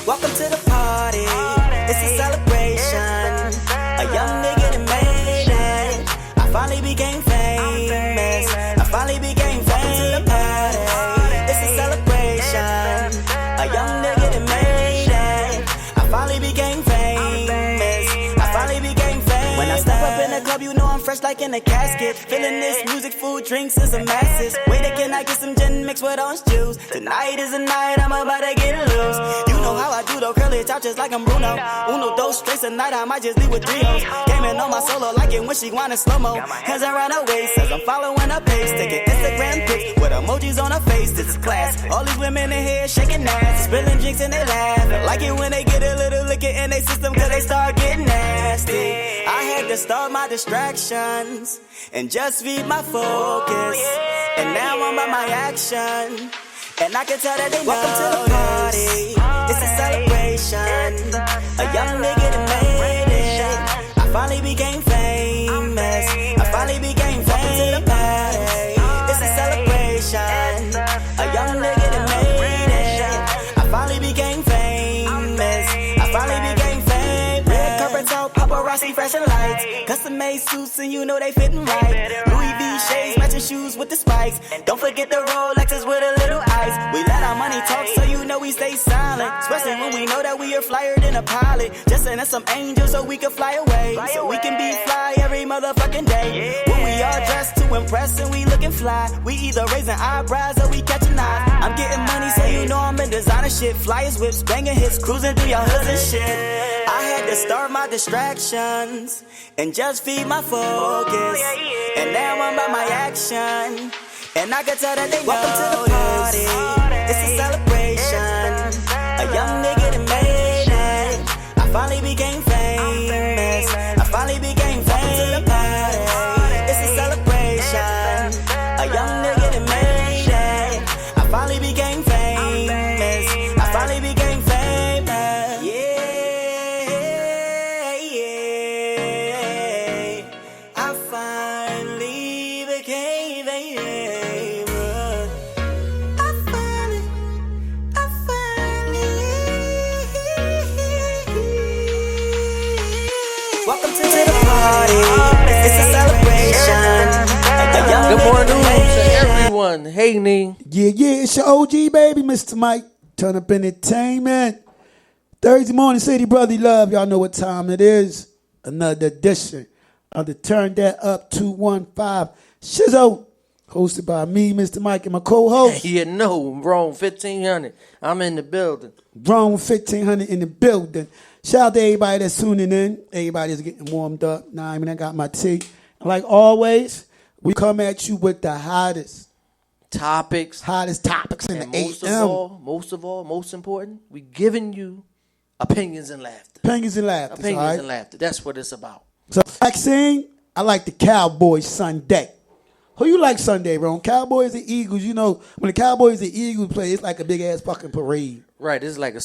Welcome to the party. It's a celebration. A young nigga that made it. I finally became famous. I finally became famous. To the party. It's a celebration. A young nigga that made it. I finally became famous. I finally became famous. When I step up in the club, you know I'm fresh like in a casket. Feeling this music, food, drinks, and some masses. Wait, can I get some gin mixed with orange juice? Tonight is the night I'm about to get loose. You know how I do though, curly top just like I'm Bruno. Uno, dos, straight tonight, I might just leave with 3 O's. Gaming on my solo like it when she wanna slow-mo. Hands around her waist as I'm following her pace. Taking Instagram pics with emojis on her face. This is class. All these women in here shaking ass, spilling drinks and they laugh. Like it when they get a little liquor in their system cause they start getting nasty. I had to start my distractions and just feed my focus. And now I'm by my action. And I can tell that they welcome to the party. It's a celebration. A young nigga that made it. I finally became famous. I finally became famous. To the party. It's a celebration. A young nigga that made it. I finally became famous. I finally became famous. Red carpets out, paparazzi, flashing lights. Custom made suits and you know they fitting right. Louis V shades, matching shoes with the spikes. Don't forget the Rolexes with a little ice. We let our money talk so you know we stay silent. Especially when we know that we are flyer than a pilot. Just send us some angels so we can fly away. So we can be fly every motherfucking day. When we all dressed to impress and we looking fly. We either raising eyebrows or we catching eyes. I'm getting money so you know I'm in designer shit. Flyers, whips, banging hits, cruising through your hoods and shit. I had to start my distractions and just feed my focus. And now I'm by my action. And I can tell that they welcome to the party. It's a celebration. A young nigga that made it. I finally became famous. I finally became famous. To the party. It's a celebration. A young nigga that made it. I finally became famous. I finally became famous. Yeah, yeah. I finally became famous. Welcome to the party. It's a celebration. Good morning to everyone. Hey, Nee. Yeah, it's your OG baby, Mr. Mike. Turn Up Entertainment. Thursday morning, City Brotherly Love. Y'all know what time it is. Another edition of the Turndatup215Show. Hosted by me, Mr. Mike, and my co-host. You know, Rome 1500. I'm in the building. Rome 1500 in the building. Shout out to everybody that's tuning in. Everybody that's getting warmed up. Nah, I mean, I got my tea. Like always, we come at you with the hottest topics in the most AM. Most important, we giving you opinions and laughter. Opinions and laughter. That's what it's about. So, vaccine, I like the Cowboys Sunday. Who you like Sunday, bro? Cowboys and Eagles, you know, when the Cowboys and Eagles play, it's like a big-ass fucking parade. Right, it's like the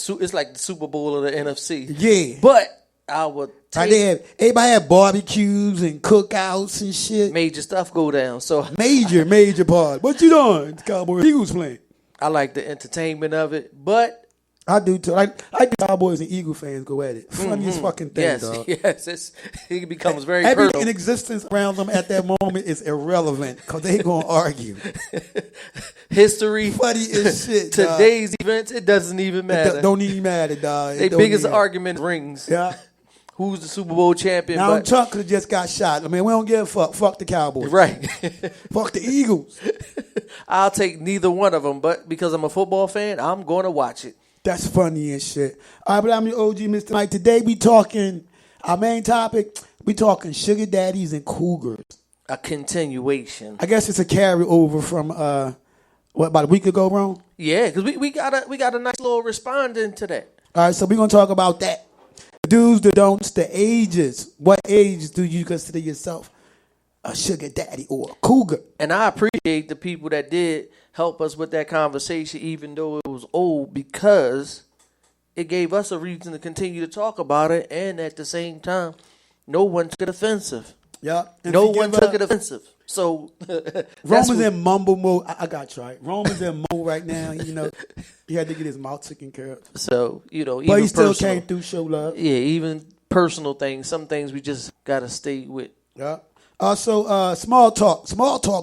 Super Bowl of the NFC. Yeah. But I would take... Everybody had barbecues and cookouts and shit. Major stuff go down. So Major part. What you doing? The Cowboys and Eagles playing. I like the entertainment of it, but... I do too. I like the Cowboys and Eagle fans go at it. Funniest fucking thing, dog. Yes, it becomes very Everything personal. in existence around them at that moment is irrelevant because they gonna argue. History, funny as shit. Today's events, it doesn't even matter. It don't even matter, dog. Their biggest argument rings. Yeah. Who's the Super Bowl champion? Now Trump could have just got shot. I mean, we don't give a fuck. Fuck the Cowboys. Right. Fuck the Eagles. I'll take neither one of them, but because I'm a football fan, I'm going to watch it. That's funny as shit. All right, but I'm your OG, Mr. Mike. Today we talking, our main topic, we talking sugar daddies and cougars. A continuation. I guess it's a carryover from, about a week ago, Ron? Yeah, because we got a nice little responding to that. All right, so we're going to talk about that. The do's, the don'ts, the ages. What age do you consider yourself a sugar daddy or a cougar? And I appreciate the people that did help us with that conversation, even though it was old, because it gave us a reason to continue to talk about it, and at the same time, no one took it offensive. Yeah. No one took it offensive. So Roman's in mumble mode. I got you right. Roman's in mode right now. You know, he had to get his mouth taken care of. So even But he still personal, came through, show love. Yeah, even personal things. Some things we just gotta stay with. Yeah. Also, small talk,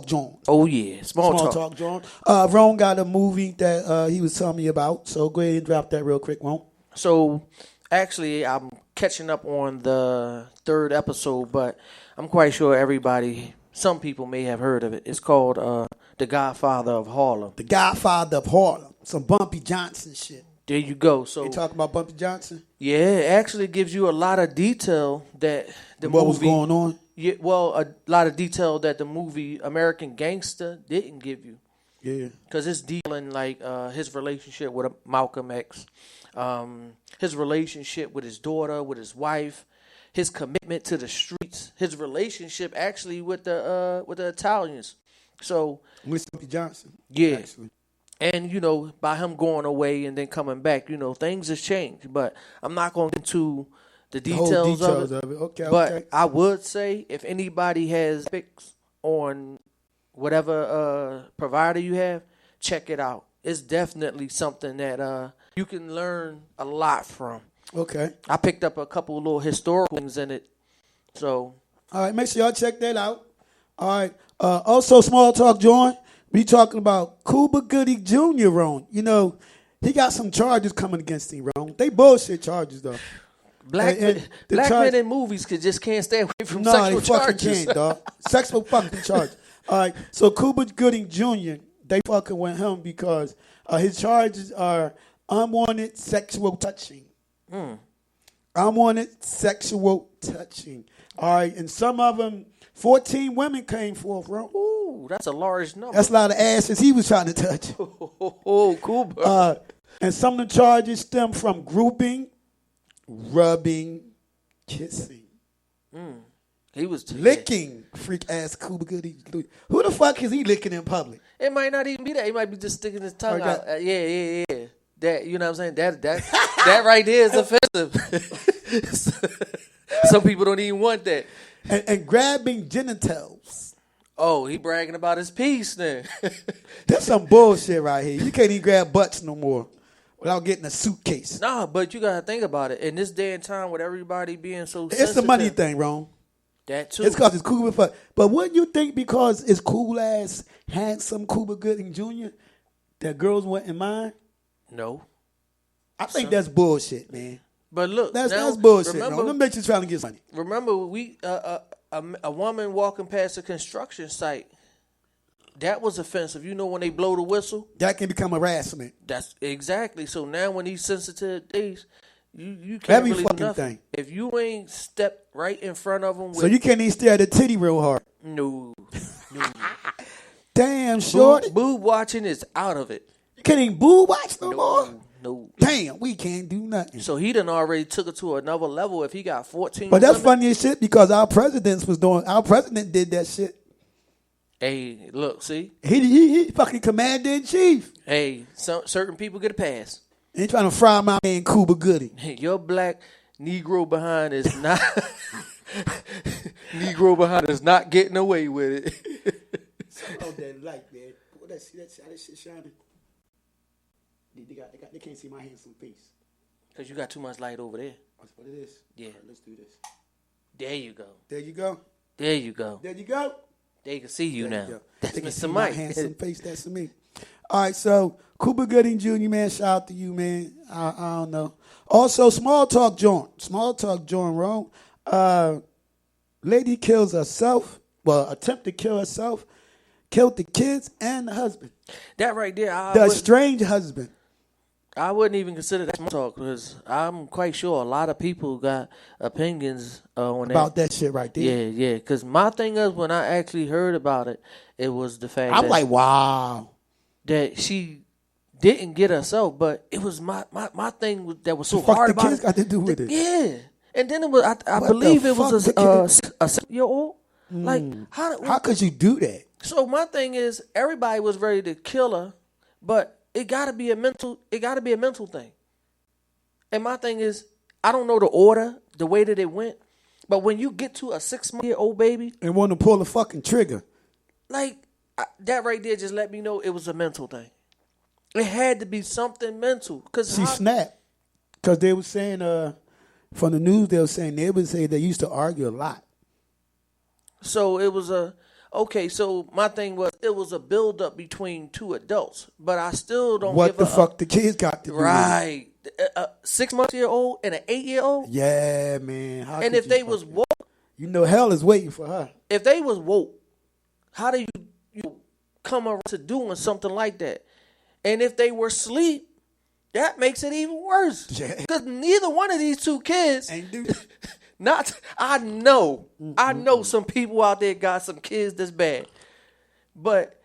John. Oh yeah, small talk. John. Ron got a movie that he was telling me about. So go ahead and drop that real quick, Ron. So actually, I'm catching up on the 3rd episode, but I'm quite sure some people may have heard of it. It's called The Godfather of Harlem. The Godfather of Harlem. Some Bumpy Johnson shit. There you go. So you talking about Bumpy Johnson? Yeah, it actually gives you a lot of detail that what was going on. Yeah, well, a lot of detail that the movie American Gangster didn't give you. Yeah, because it's dealing like his relationship with Malcolm X, his relationship with his daughter, with his wife, his commitment to the streets, his relationship actually with the Italians. So with Bumpy Johnson, yeah. Actually. And, by him going away and then coming back, things has changed. But I'm not going to get into the details of it. Okay, but I would say if anybody has picks on whatever provider you have, check it out. It's definitely something that you can learn a lot from. Okay. I picked up a couple of little historical things in it. So. All right, make sure y'all check that out. All right. Also, small talk, John. We talking about Cuba Gooding Jr., Ron. He got some charges coming against him, Ron. They bullshit charges, though. Black men in movies just can't stay away from sexual charges. No, they fucking can't, dog. Sexual fucking charges. All right, so Cuba Gooding Jr., they fucking went home because his charges are unwanted sexual touching. Unwanted sexual touching. All right, and some of them, 14 women came forth, Ron. Ooh, that's a large number. That's a lot of asses he was trying to touch. Oh, Cuba. And some of the charges stem from grouping, rubbing, kissing. He was licking. Freak ass Cuba Gooding. Who the fuck is he licking in public? It might not even be that. He might be just sticking his tongue out. Yeah. That, you know what I'm saying? That right there is offensive. Some people don't even want that. And grabbing genitals. Oh, he bragging about his piece then. That's some bullshit right here. You can't even grab butts no more without getting a suitcase. Nah, but you got to think about it. In this day and time with everybody being so sensitive. It's the money thing, Ron. That too. It's because it's cool with fuck. But wouldn't you think because it's cool ass, handsome Cuba Gooding Jr. that girls wouldn't mind? No. I think that's bullshit, man. But look, that's bullshit. Remember, them bitches trying to get money. Remember, we a woman walking past a construction site. That was offensive. You know when they blow the whistle? That can become harassment. That's exactly. So now when these sensitive days, you can't every really fucking do nothing. Thing. If you ain't stepped right in front of them. So you can't even stare at the titty real hard. No. Damn, shorty. Boob watching is out of it. You can't even boob watch no more? No. Damn, we can't do nothing. So he done already took it to another level if he got 14 But that's women. funny as shit because our president did that shit. Hey, look, see? He fucking commander in chief. Hey, certain people get a pass. Ain't trying to fry my man Cuba Gooding. Your black Negro behind is not getting away with it. Oh, that light, man. What that shit shining? They can't see my handsome face. Because you got too much light over there. That's what it is. Yeah. Right, let's do this. There you go. There you go. There you go. There you go. They can see you now. That's they can Mr. see Mike. My handsome face. That's me. All right, so Cuba Gooding Jr., man, shout out to you, man. I don't know. Also, small talk joint, wrong. Lady kills herself. Well, attempt to kill herself. Killed the kids and the husband. That right there. The estranged husband. I wouldn't even consider that small talk because I'm quite sure a lot of people got opinions on about that shit right there. Yeah. Because my thing is, when I actually heard about it, it was the fact I'm like, wow. That she didn't get herself, but it was my thing that was so hard about it. What the kids got to do with it? Yeah. And then it was, I believe it was a 7-year-old. Like, how could you do that? So my thing is, everybody was ready to kill her, but it gotta be a mental thing. And my thing is, I don't know the order, the way that it went, but when you get to a 6-year-old baby and want to pull the fucking trigger, that right there just let me know it was a mental thing. It had to be something mental. She snapped. Because they were saying, from the news, they would say they used to argue a lot. So it was so my thing was, it was a build-up between two adults. But I still don't What the fuck the kids got to do with it? Right. A 6-month-old and an 8-year-old? Yeah, man. How and if they was woke. You know hell is waiting for her. If they was woke, how do you come around to doing something like that? And if they were asleep, that makes it even worse. Because neither one of these two kids ain't do I know some people out there got some kids that's bad. But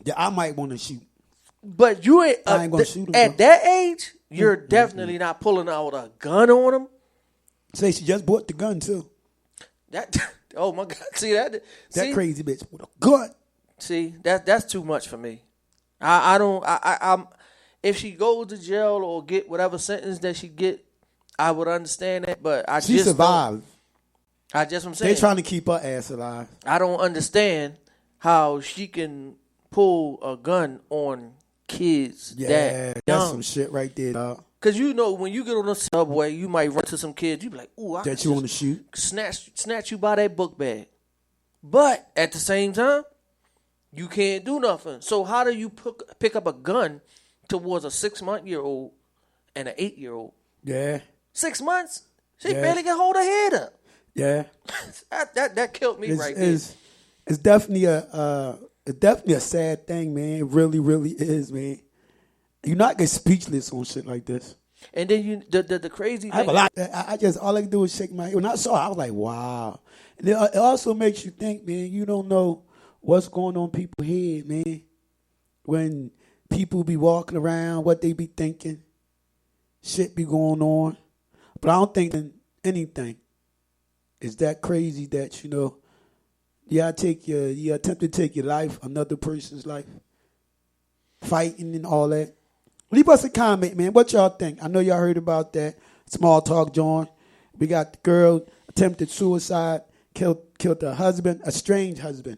yeah, I might want to shoot. But you ain't I ain't gonna shoot them, at that age, you're definitely not pulling out a gun on them. Say she just bought the gun too. That oh my God. See that crazy bitch with a gun. See, that's too much for me. I'm if she goes to jail or get whatever sentence that she get, I would understand that. But she survived. I'm saying they trying to keep her ass alive. I don't understand how she can pull a gun on kids. Yeah, that's some shit right there, dog. Cause when you get on the subway, you might run to some kids. You be like, "Ooh, that you want to shoot?" Snatch you by that book bag. But at the same time, you can't do nothing. So how do you pick up a gun towards a 6-month-old and an 8-year-old? Yeah. 6 months? She barely can hold her head up. Yeah. that killed me right there. It's definitely a sad thing, man. It really, really is, man. You're not get speechless on shit like this. And then the crazy thing. I have a lot. I just all I can do is shake my head. When I saw it, I was like, wow. And it also makes you think, man. You don't know what's going on in people's head, man. When people be walking around, what they be thinking, shit be going on. But I don't think anything is that crazy that you attempt to take your life, another person's life, fighting and all that. Leave us a comment, man. What y'all think? I know y'all heard about that small talk, John. We got the girl attempted suicide, killed her husband, a strange husband.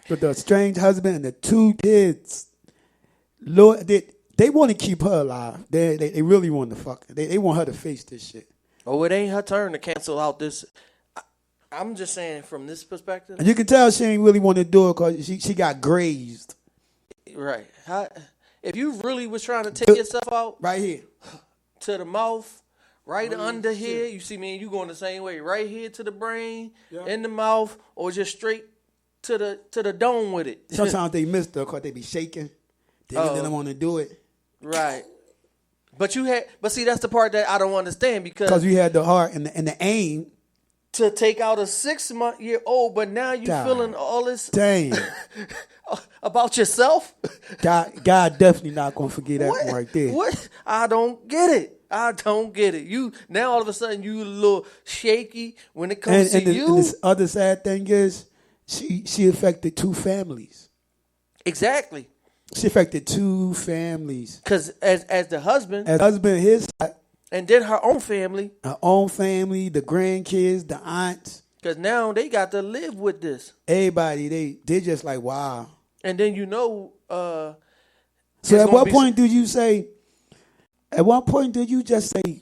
With the strange husband and the 2 kids. Lord, they want to keep her alive. They really want to fuck her. They want her to face this shit. Oh, it ain't her turn to cancel out this. I'm just saying from this perspective. And you can tell she ain't really want to do it because she got grazed. Right. If you really was trying to take yourself out. Right here. To the mouth, right under here. You see me and you going the same way. Right here to the brain, in the mouth, or just straight to the dome with it. Sometimes they miss her because they be shaking. They don't want to do it. Right. But see, that's the part that I don't understand because you had the heart and the aim to take out a 6-month-old, but now you feeling all this about yourself. God definitely not gonna forget that one right there. What? I don't get it. You now all of a sudden you a little shaky when it comes to you. And this other sad thing is she affected 2 families. Exactly. She affected 2 families. Because as the husband, his side, and then her own family, the grandkids, the aunts. Because now they got to live with this. Everybody, they just like, wow. And then so at what point did you say? At what point did you just say,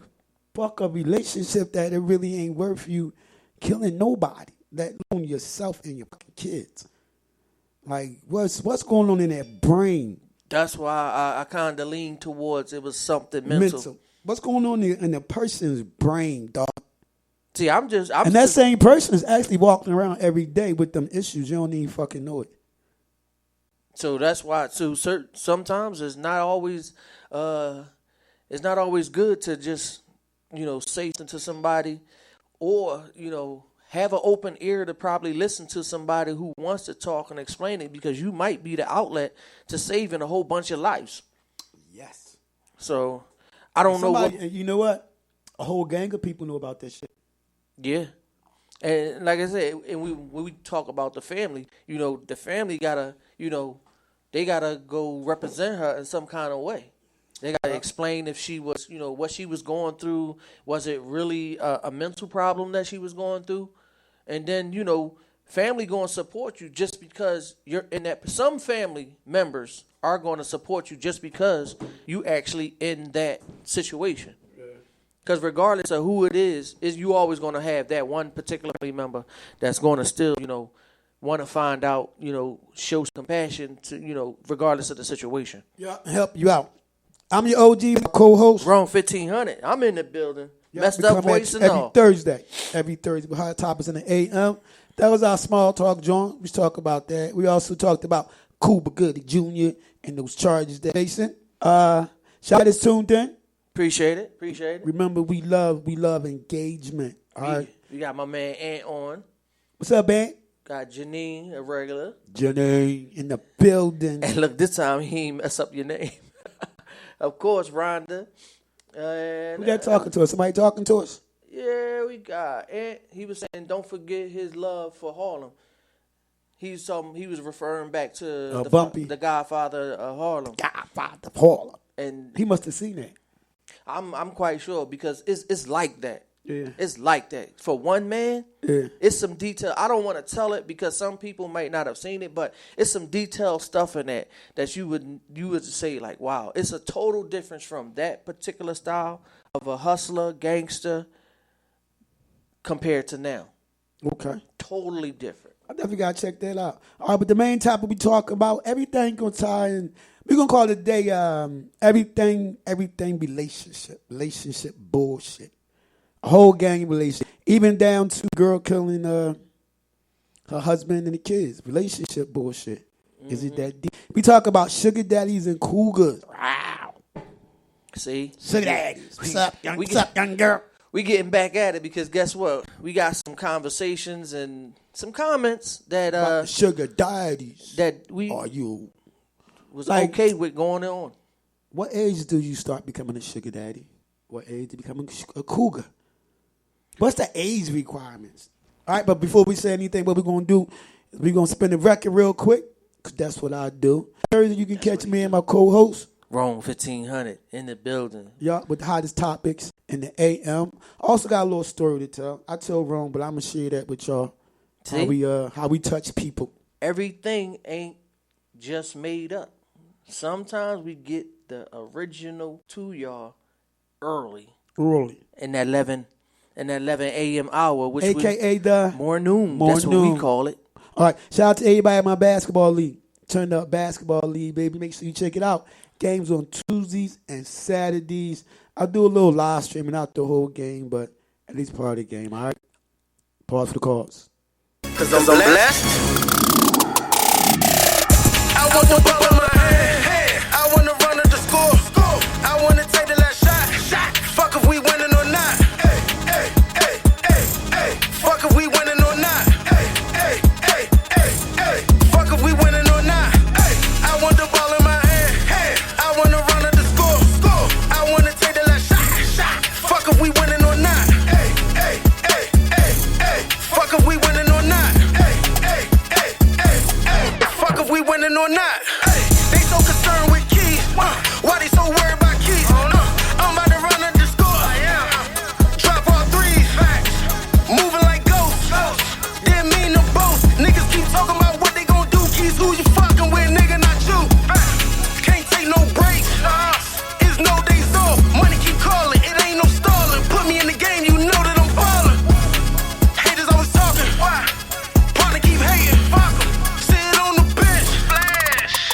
fuck a relationship that it really ain't worth you killing nobody, let alone yourself and your fucking kids? Like, what's going on in that brain? That's why I kind of lean towards it was something mental. What's going on in the person's brain, dog? See, that same person is actually walking around every day with them issues. You don't even fucking know it. So that's why. So sometimes it's not always good to just say something to somebody, or have an open ear to probably listen to somebody who wants to talk and explain it, because you might be the outlet to saving a whole bunch of lives. Yes. So I don't know what. You know what? A whole gang of people know about this shit. Yeah. And like I said, and when we talk about the family, the family gotta, they gotta go represent her in some kind of way. They gotta explain if she was, what she was going through. Was it really a mental problem that she was going through? And then, family going to support you just because you're in that. Some family members are going to support you just because you actually in that situation. Because regardless of who it is you always going to have that one particular family member that's going to still, want to find out, show compassion to, regardless of the situation. Yeah, help you out. I'm your OG co-host. Wrong 1500. I'm in the building. Messed we up come voice and every all. Every Thursday. We hot topics in the AM. That was our small talk joint. We talked about that. We also talked about Cuba Gooding Jr. and those charges they're facing. Shout is tuned in. Appreciate it. Remember, we love engagement. All right. We got my man Ant on. What's up, man? Got Janine, a regular. Janine in the building. And look, this time he ain't mess up your name. Of course, Rhonda. And, Who that talking to us? Somebody talking to us? Yeah, we got Ant. He was saying, don't forget his love for Harlem. He was referring back to the Godfather of Harlem. Godfather of Harlem. And he must have seen that. I'm quite sure because it's like that. Yeah. It's like that. For one man, it's some detail. I don't want to tell it because some people might not have seen it, but it's some detailed stuff in that you would say like, wow, it's a total difference from that particular style of a hustler, gangster compared to now. Okay. Totally different. I definitely got to check that out. All right, but the main topic we talk about, everything going to tie in. We're going to call it today everything relationship bullshit. A whole gang relationship. Even down to girl killing her husband and the kids. Relationship bullshit. Mm-hmm. Is it that deep? We talk about sugar daddies and cougars. Wow. See? Sugar daddies. What's up, young girl? We getting back at it because guess what? We got some conversations and some comments that sugar daddies that we was okay with going on. What age do you start becoming a sugar daddy? What age do you become a cougar? What's the age requirements? All right, but before we say anything, what we're going to do is we're going to spin the record real quick because that's what I do. Thursday, you can catch me and my co-host. Wrong 1500 in the building. Yeah, with the hottest topics in the AM. Also got a little story to tell. I told Wrong, but I'm going to share that with y'all. See? How we touch people. Everything ain't just made up. Sometimes we get the original to y'all early. In that 11 a.m. hour, which AKA the morning. That's what we call it. All right. Shout out to everybody in my basketball league. Turndatup Basketball League, baby. Make sure you check it out. Games on Tuesdays and Saturdays. I'll do a little live streaming, not the whole game, but at least part of the game. All right. Pause for the calls. Cause I'm blessed. I want the ball in my hand. I want to run up the score. I want to take the last shot. Fuck if we winning or not. Fuck if we winning or not. Fuck if we winning or not. I want the ball in my hand. I want to run up the score. I want to take the last shot. Fuck if we winning or not. Fuck if we winning or not. Fuck if we winning or not. They so concerned with keys. Why they so worried about keys? I'm about to run up the score. Drop all threes. Moving like ghosts. Didn't mean to boast. Niggas keep talking about what they gon' do. Keys, who you fucking with, nigga, not you. Can't take no breaks. It's no days off. Money keep calling. It ain't no stalling. Put me in the game, you know that I'm ballin'. Haters always talking. Partner keep hating. Fuck 'em. Sit on the bench. Flash.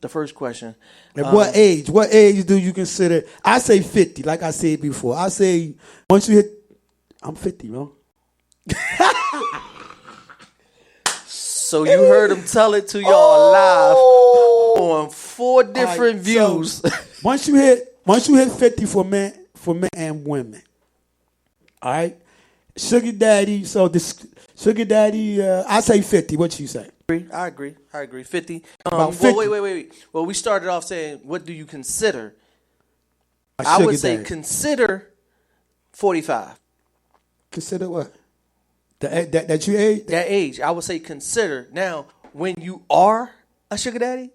The first question. At what age? What age do you consider? I say 50, like I said before. I say once you hit, I'm 50, bro. So you heard him tell it to y'all live on 4 different views. So once you hit 50 for men and women. All right, sugar daddy. So this sugar daddy, I say 50. What you say? I agree. 50. About 50. Well, wait. Well, we started off saying, what do you consider? A I would sugar say daddy. consider 45. Consider what? That you age? That age. I would say consider. Now, when you are a sugar daddy,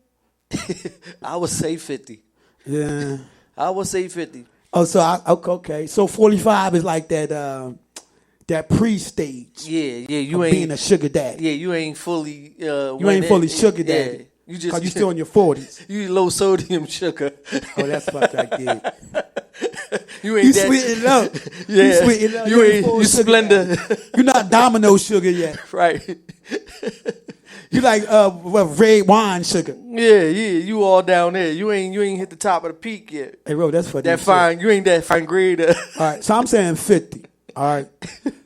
I would say 50. Yeah. I would say 50. Oh, so okay. So 45 is like that pre-stage. Yeah. You of ain't being a sugar daddy. Yeah, you ain't fully. You ain't fully sugar daddy. Yeah, you just. Cause you still in your 40s. You low sodium sugar. Oh, that's what I did. You ain't You that. sweeten up. Yeah. You sweeten up. You ain't. full You sugar Splendor. daddy. You're not Domino sugar yet. Right. You like red wine sugar. Yeah. You all down there. You ain't hit the top of the peak yet. Hey, bro, that's funny. That fine. You ain't that fine grade. All right, so I'm saying 50. All right.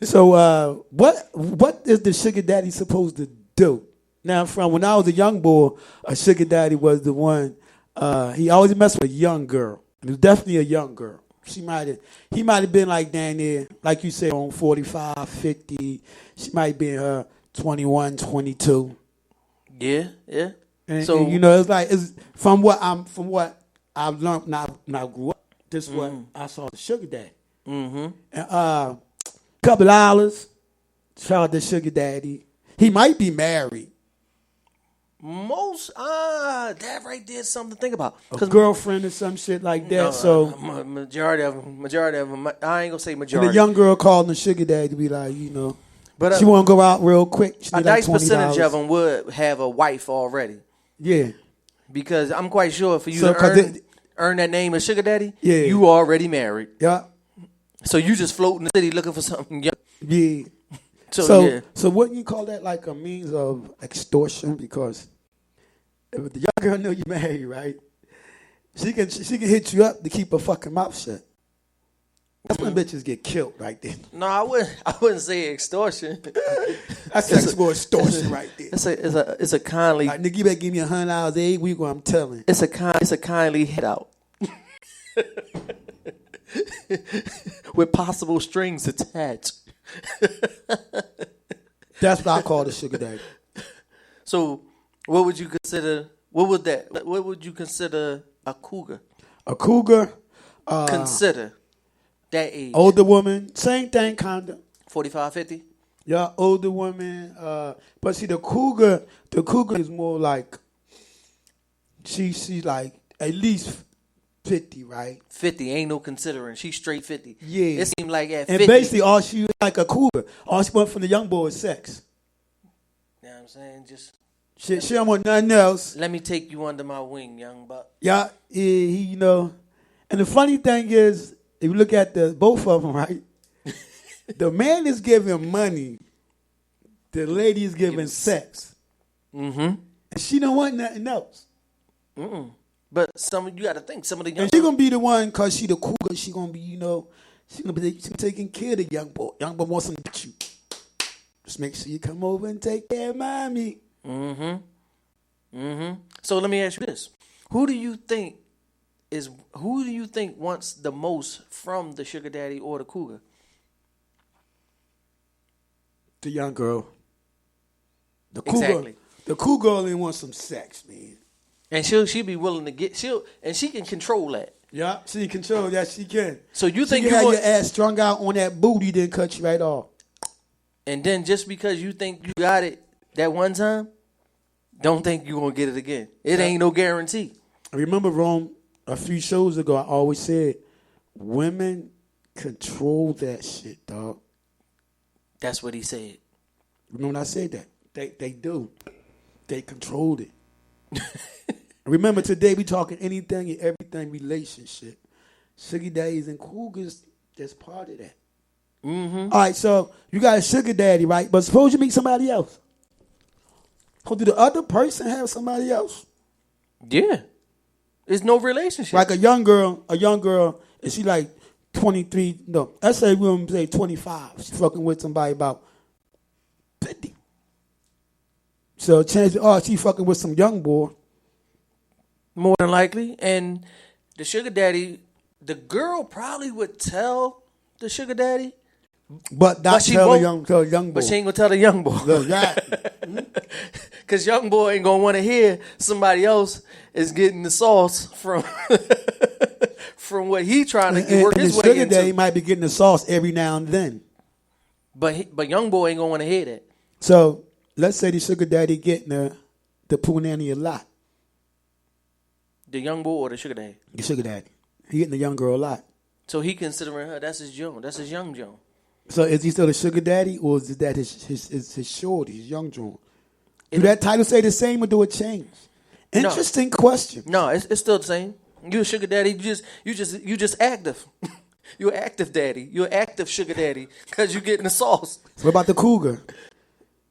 So what is the sugar daddy supposed to do? Now, from when I was a young boy, a sugar daddy was the one. He always messed with a young girl. It was definitely a young girl. He might have been like down there, like you said, on 45, 50. She might be 21, 22. Yeah. And, So and, you know, it's from what I've learned now I grew up. This is what I saw the sugar daddy. Mm-hmm. And couple dollars, shout out to sugar daddy. He might be married. most that right there is something to think about. A girlfriend or some shit like that. So majority of them. I ain't gonna say and majority. the young girl calling the sugar daddy to be like, you know, but she want to go out real quick. She a need like nice percentage $20. of them would have a wife already. Yeah. Because I'm quite sure for you So, to earn that name of sugar daddy, Yeah. you already married. Yeah. So you just floating the city looking for something young. Yeah. So, So wouldn't you call that like a means of extortion? Because if the young girl know you married, right? She can hit you up to keep her fucking mouth shut. That's when bitches get killed right there. No, I wouldn't say extortion. That's sexual extortion right there. It's a kindly Like, nigga, you better give me $100 every week or I'm telling. it's a kindly hit out. With possible strings attached. That's what I call the sugar daddy. So, what would you consider? What would you consider a cougar? A cougar, Consider that age. older woman, same thing, kinda. 45, 50? Yeah, older woman. But see, the cougar is more like she's like at least 50, right? 50 ain't no considering. She's straight 50. Yeah. It seemed like at And 50. basically, all she like a cougar. All she want from the young boy is sex. You know what I'm saying? Just She don't want nothing else. let me take you under my wing, young buck. Yeah, you know. And the funny thing is, if you look at both of them, right? The man is giving money. The lady is giving sex. Mm-hmm. And she don't want nothing else. But you got to think, some of the young And she gonna be the one, cause she the cougar. She gonna be, you know, she gonna be taking care of the young boy. Young boy wants something to you. Just make sure you come over and take care of mommy. So let me ask you this: Who do you think wants the most from the sugar daddy or the cougar? The young girl. The cougar. Exactly. The cougar only wants some sex, man. And she be willing to get and she can control that. Yeah, she can control that. She can. So you She think can you have want, your ass strung out on that booty, then cut you right off. and then just because you think you got it that one time, don't think you gonna get it again. It ain't no guarantee. I remember, Rome, a few shows ago, I always said, women control that shit, dog. That's what he said. Remember when I said that? They do. They controlled it. Remember, today we talking anything and everything relationship. Sugar daddies and cougars, that's part of that. All right, so you got a sugar daddy, right? But suppose you meet somebody else. So do the other person have somebody else? Yeah. It's no relationship. Like a young girl, and she like 23, no, let's say we say 25. She fucking with somebody about 50. So chances are she fucking with some young boy. More than likely. And the sugar daddy, the girl probably would tell the sugar daddy. But not tell the young boy. But she ain't going to tell the young boy. Because young boy ain't going to want to hear somebody else is getting the sauce from from what he trying to work his way into. And the sugar daddy might be getting the sauce every now and then. But young boy ain't going to want to hear that. So let's say the sugar daddy getting the punani a lot. The young boy or the sugar daddy? The sugar daddy. He getting the young girl a lot. So he considering her, that's his Joan. That's his young Joan. So is he still a sugar daddy or is that his shorty, his young Joan? Do that title say the same or do it change? Interesting question. No, it's still the same. You a sugar daddy, you just active. You're an active daddy. You're an active sugar daddy because you're getting the sauce. What about the cougar?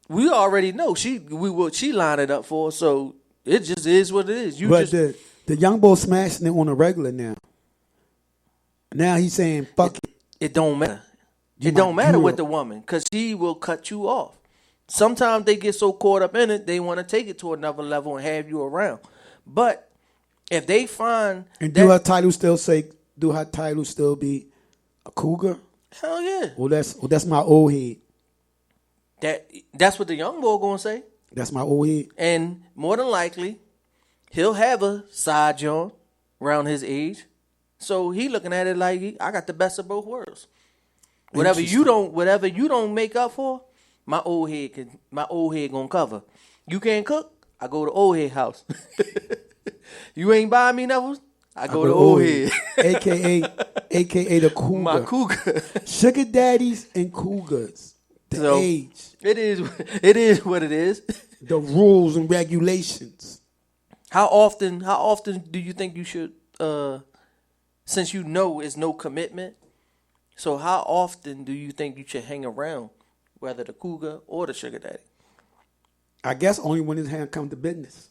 We already know she lined it up for us, so it just is what it is. The young boy smashing it on a regular now. Now he's saying, fuck it. It don't matter. It don't matter with the woman because she will cut you off. Sometimes they get so caught up in it, they want to take it to another level and have you around. But if they find do her title still be a cougar? Hell yeah. Well, that's my old head. That's what the young boy gonna say. That's my old head. And more than likely, he'll have a side joint around his age. So he looking at it like I got the best of both worlds. Whatever you don't make up for, my old head gonna cover. You can't cook, I go to old head house. You ain't buying me nothing, I go to old head. AKA the cougar. My cougar. Sugar daddies and cougars. The age. It is what it is. The rules and regulations. How often do you think you should since you know it's no commitment, so how often do you think you should hang around, whether the cougar or the sugar daddy? I guess only when his hand comes to business.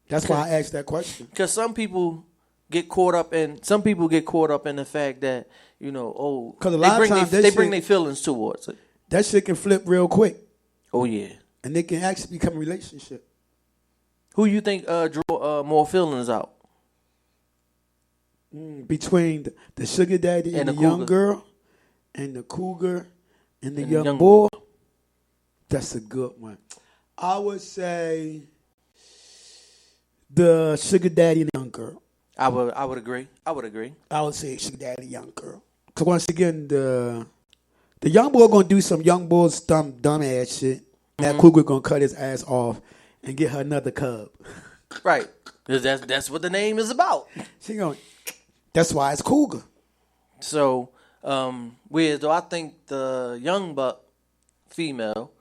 That's why I asked that question. Because some people get caught up in the fact that, because a lot of times they bring their feelings towards it. That shit can flip real quick. Oh yeah, and they can actually become a relationship. Who you think draw more feelings out? Between the sugar daddy and the young girl, and the cougar and the young boy. That's a good one. I would say the sugar daddy and the young girl. I would agree. I would say sugar daddy, young girl. Because once again, the young boy gonna do some young boy's dumb ass shit. That cougar gonna cut his ass off and get her another cub. Right. Because that's what the name is about. That's why it's cougar. So, whereas though I think the young buck female,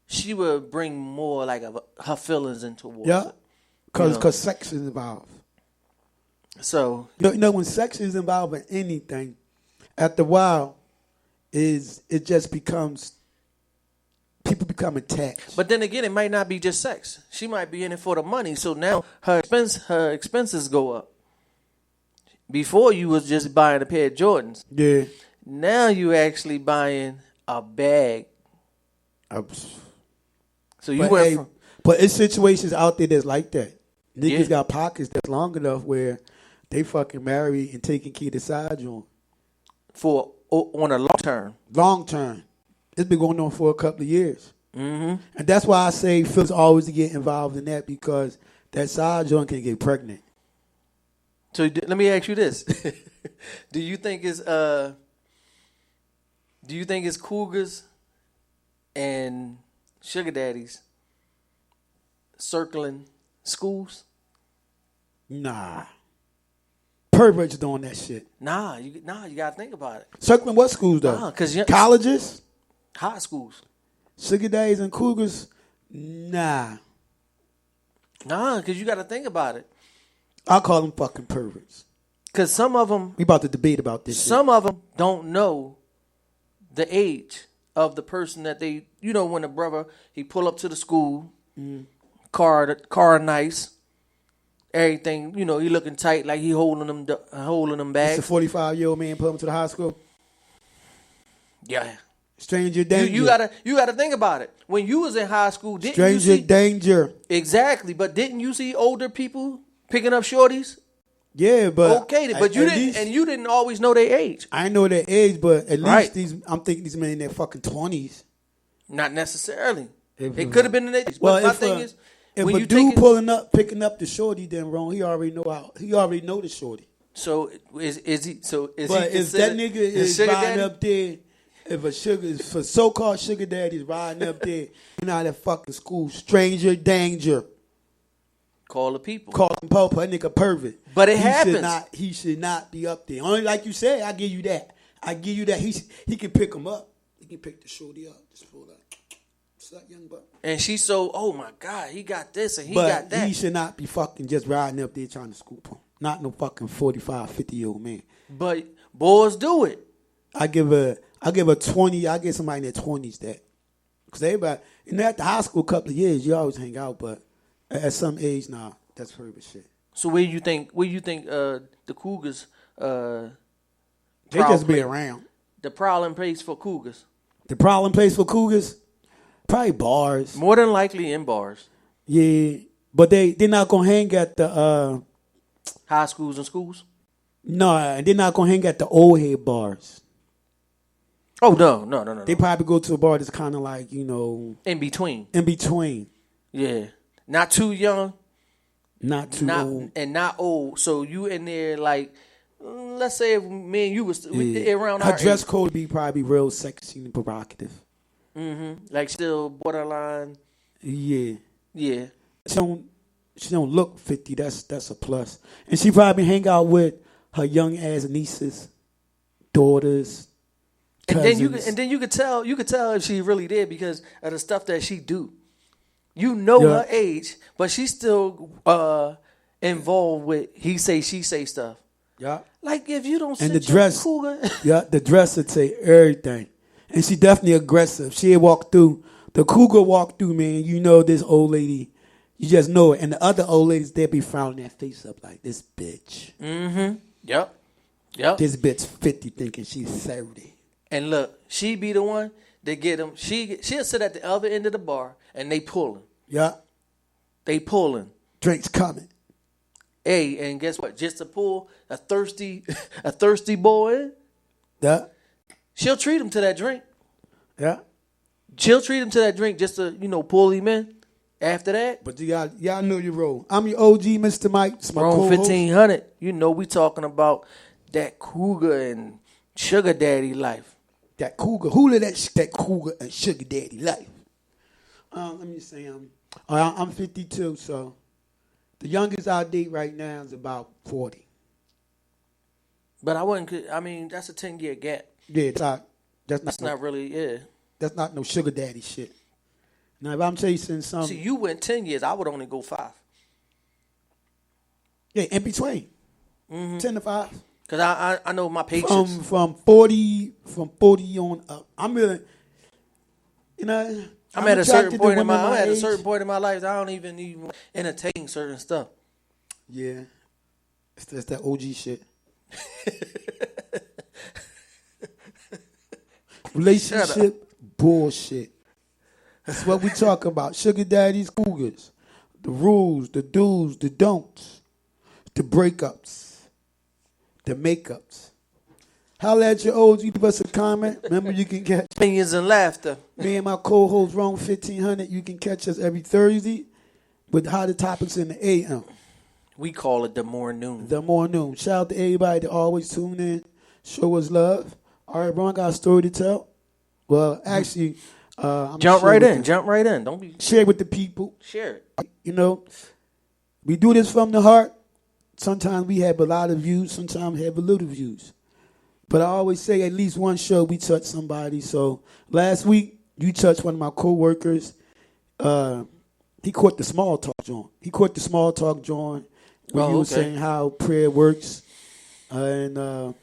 she would bring more like her feelings into war. Yeah. Because sex is involved. So when sex is involved in anything, after a while, it just becomes people become attached. But then again, it might not be just sex. She might be in it for the money. So now her expenses go up. Before you was just buying a pair of Jordans. Yeah. Now you actually buying a bag. So you went from. But it's situations out there that's like that. Niggas got pockets that's long enough where they fucking marry and taking care of the side joint. On a long term. Long term. It's been going on for a couple of years. Mm-hmm. And that's why I say fellas always get involved in that, because that side joint can get pregnant. So let me ask you this. Do you think it's cougars and sugar daddies circling schools? Nah. Perverts doing that shit. Nah, you gotta think about it. Circling what schools though? Nah, colleges? High schools. Sugar daddies and cougars? Nah. Nah, because you gotta think about it. I'll call them fucking perverts. Because some of them... We about to debate about this Some of them don't know the age of the person that they... when the brother, he pull up to the school, car nice, everything, you know, he looking tight like he holding them bags. It's a 45-year-old man put him to the hospital. Yeah. Stranger danger. You gotta think about it. When you was in high school, didn't Stranger you see danger. exactly? But didn't you see older people picking up shorties? Yeah, but Okay, but you didn't, and you didn't always know their age. I know their age, but at Right. least I'm thinking these men in their fucking 20s. Not necessarily. If, It could have been in their age. Well, But my if thing is, if when a you dude take picking up the shorty, then wrong. He already know the shorty. so is he? So is But he? if that considered nigga his is sugar riding daddy? up there, if for so-called sugar daddies riding up there, you know how that fucking school, stranger danger. Call the people. Call him Popo, that nigga pervert. But it He happens. He should not be up there. Only like you said, I give you that. He can pick him up. He can pick the shorty up. Just pull up. What's up, young buck? And she's so, oh my God, he got this and he got But that. he should not be fucking just riding up there trying to scoop him. Not no fucking 45, 50-year-old man. But boys do it. I give a 20. I give somebody in their 20s that. Because everybody, at the high school couple of years, you always hang out, but at some age, nah, that's pervert shit. So where you think the Cougars They just be around. the prowling place for Cougars? The problem place for Cougars, probably bars. More than likely in bars. Yeah, but they're not gonna hang at the High schools and schools? no, they're not gonna hang at the old head bars. Oh no. They probably go to a bar that's kind of like, you know, In between. in between, Yeah. Not too young, not too old. and not old. So you in there like, let's say if me and you was Yeah. around Her our dress age. code be probably real sexy and provocative. Like still borderline. Yeah, Yeah. she don't look 50. That's a plus. And she probably hang out with her young ass nieces, daughters, cousins. And then you could tell if she really did because of the stuff that she do. You know Yeah. her age, but she's still involved with he say she say stuff. Yeah. Like if you don't And sit the dress, your cougar, yeah, the dress would say everything. And she definitely aggressive. She walk through, the cougar walk through, man. You know this old lady, you just know it. And the other old ladies, they be frowning their face up like, this bitch. Yep. This bitch 50 thinking she's 30. And look, she be the one that get them. She'll sit at the other end of the bar and they pulling. Yeah. They pulling. Drinks coming. Hey, and guess what? Just to pull a thirsty boy in, Yeah. she'll treat him to that drink. Yeah. She'll treat him to that drink just to, pull him in. After that, But y'all know your role. I'm your OG, Mr. Mike. It's my we're on co-host. 1500. We talking about that cougar and sugar daddy life. That cougar. Who let that cougar and sugar daddy life? Let me say, I'm 52, so the youngest I date right now is about 40. But that's a 10-year gap. Yeah, That's not really, yeah. That's not no sugar daddy shit. Now, if I'm chasing some, See, you went 10 years. I would only go 5. yeah, in between, 10 to 5. Because I know my patience. From 40 on up. I'm really, I'm at a certain point in my age. life that I don't even entertain certain stuff. Yeah, it's that OG shit. Relationship bullshit. That's what we talk about. Sugar daddies, cougars. The rules, the do's, the don'ts. The breakups. The makeups. Holla at your OG, give us a comment. Remember, you can catch Opinions and laughter. me and my co-host, Wrong 1500. You can catch us every Thursday with hotter topics in the AM. We call it the morning. The morning. Shout out to everybody that always tune in. Show us love. All right, bro, I got a story to tell. Well, actually, I'm Jump right in. Don't be. Share with the people. Share it. We do this from the heart. Sometimes we have a lot of views. Sometimes we have a little views. But I always say at least one show we touch somebody. So last week, you touched one of my co-workers. He caught the small talk joint. When you were saying how prayer works. And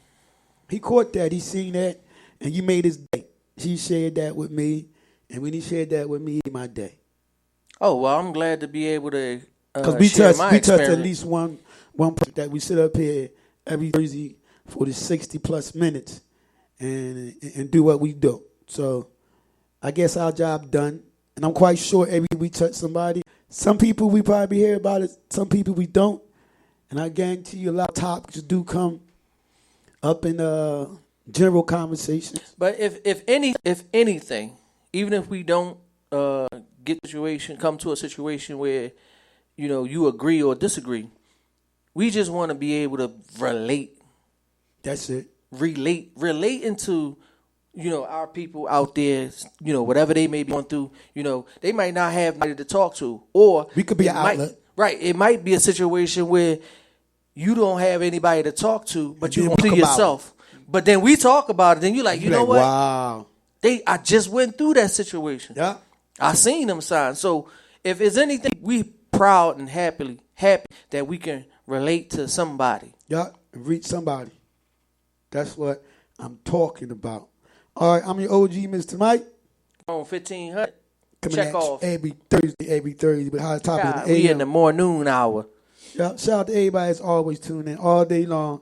he caught that. He seen that. And you made his day. He shared that with me. And when he shared that with me, he made my day. Oh, well, I'm glad to be able to Because we share touch my at experience. least one person that we sit up here every Thursday for the 60+ minutes and do what we do. So I guess our job done. And I'm quite sure every we touch somebody. Some people we probably hear about it. Some people we don't. And I guarantee you a lot of topics do come up in general conversations. But if anything, even if we don't come to a situation where you agree or disagree, we just want to be able to relate. That's it. Relating to our people out there, whatever they may be going through, they might not have anybody to talk to, or We could be an outlet. Right, it might be a situation where you don't have anybody to talk to, but you then want to talk about yourself. But then we talk about it, then you like, you know what? Wow. I just went through that situation. Yeah. I seen them signs. So if it's anything, we proud and happy that we can relate to somebody. Yeah. Reach somebody. That's what I'm talking about. All right, I'm your OG, Mr. Mike. On 1500. Coming Check at off. you every Thursday. But high top of the We AM. in the morning hour. Yeah, shout out to everybody that's always tuning in all day long.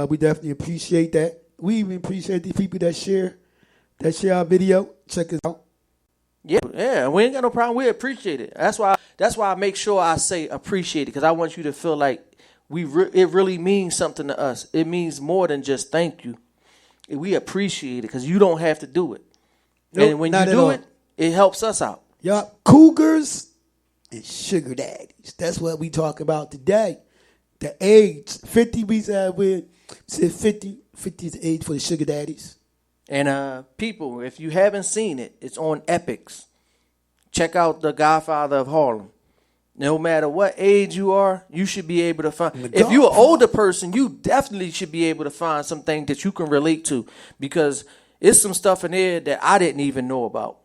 We definitely appreciate that. We even appreciate the people that share our video. Check us out. Yeah, we ain't got no problem. We appreciate it. That's why I make sure I say appreciate it, because I want you to feel like it really means something to us. It means more than just thank you. We appreciate it because you don't have to do it. Nope, and when not you at do all. it, it helps us out. Yeah, cougars and sugar daddies. That's what we talk about today. The age, 50 we said 50 is the age for the sugar daddies. And people, if you haven't seen it, it's on Epix. Check out The Godfather of Harlem. No matter what age you are, you should be able to find. If you're an older person, you definitely should be able to find something that you can relate to, because it's some stuff in there that I didn't even know about.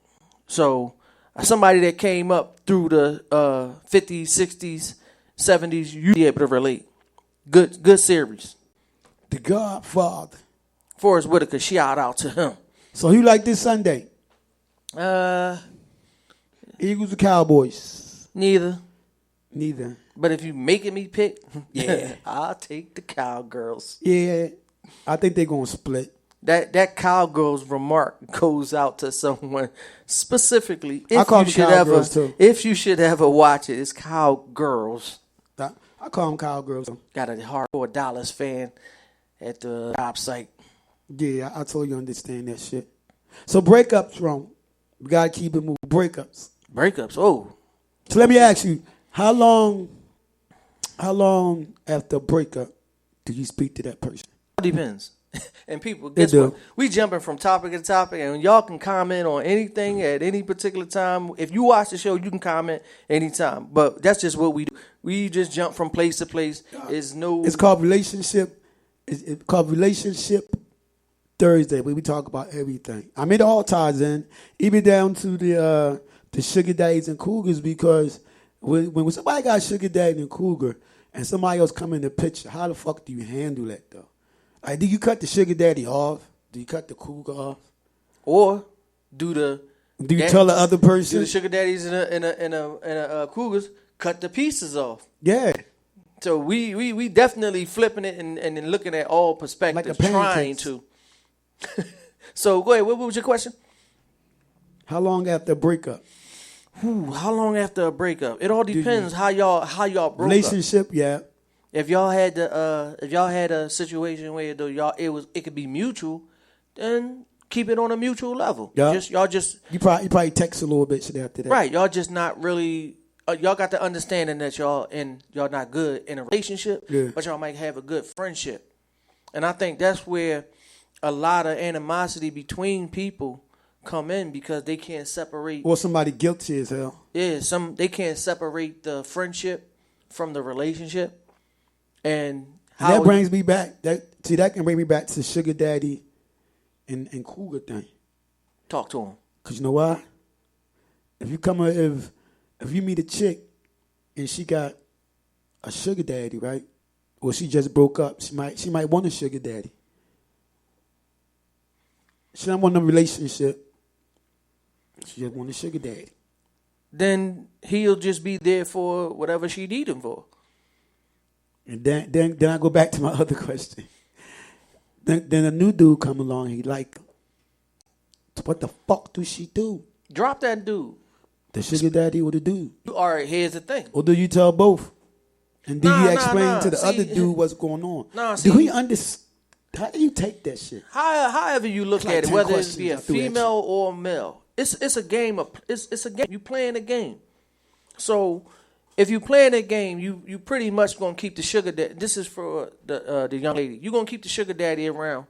So somebody that came up through the 50s, 60s, 70s, you be able to relate. Good series. The Godfather. Forrest Whitaker, shout out to him. So you like this Sunday? Eagles or Cowboys? Neither. But if you making me pick, Yeah. I'll take the Cowgirls. Yeah, I think they're going to split. That Cowgirls remark goes out to someone specifically. I call them Cowgirls, too. If you should ever watch it, it's Cowgirls. I call them Cowgirls. Got a hardcore Dallas fan at the job site. Yeah, I told you understand that shit. So breakups, wrong. We got to keep it moving. Breakups. Oh. So let me ask you, how long after a breakup do you speak to that person? It depends. And people, guess what? We jumping from topic to topic, and y'all can comment on anything at any particular time. If you watch the show, you can comment anytime. But that's just what we do. We just jump from place to place. It's called relationship. It's called Relationship Thursday, where we talk about everything. I mean, it all ties in, even down to the sugar daddies and cougars, because when somebody got sugar daddy and cougar and somebody else come in the picture, how the fuck do you handle that though? Like, do you cut the sugar daddy off? Do you cut the cougar off? Or do you tell the other person? Do the sugar daddies and a cougars cut the pieces off? Yeah. So we definitely flipping it and looking at all perspectives, like trying to. So go ahead. What was your question? How long after a breakup? How long after a breakup? It all depends how y'all broke relationship, up. Yeah. If y'all had a situation where it could be mutual, then keep it on a mutual level. Yeah. You probably text a little bit after that. Right. Y'all just not really. Y'all got the understanding that y'all not good in a relationship, but y'all might have a good friendship. And I think that's where a lot of animosity between people come in, because they can't separate. Or somebody guilty as hell. Yeah, they can't separate the friendship from the relationship. And that brings me back. That can bring me back to the sugar daddy and cougar thing. Talk to him. Cause you know why? If you meet a chick and she got a sugar daddy, right? Or she just broke up, she might want a sugar daddy. She don't want a relationship. She just want a sugar daddy. then he'll just be there for whatever she need him for. And then I go back to my other question. Then a new dude come along. He like, what the fuck do she do? Drop that dude. The sugar daddy or the dude? All right, here's the thing. Or do you tell both? And do you explain to the See, other dude what's going on? See, do he understand? How do you take that shit? However you look It's like at it, 10 whether it questions be a I threw at you. female or a male, it's a game of it's a game. You playing a game. So if you playing a game, you pretty much gonna keep the sugar daddy. This is for the young lady. You gonna keep the sugar daddy around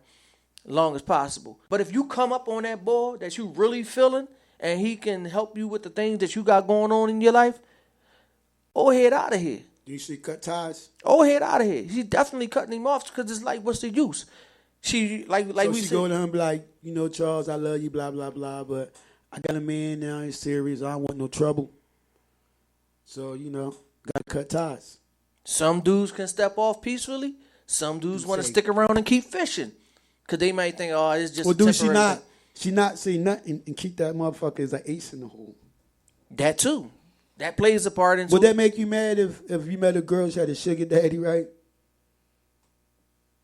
as long as possible. But if you come up on that boy that you really feeling, and he can help you with the things that you got going on in your life, head out of here. You should cut ties. Head out of here. She's definitely cutting him off because it's like, what's the use? She like So we she said. go to him and be like, Charles, I love you, blah blah blah, but I got a man now. He's serious. I don't want no trouble. So gotta cut ties. Some dudes can step off peacefully. Some dudes want to stick around and keep fishing because they might think, it's just. Well, a do temporary she not say nothing and keep that motherfucker as an ace in the hole? That too. That plays a part into. Would that make you mad if you met a girl, she had a sugar daddy, right?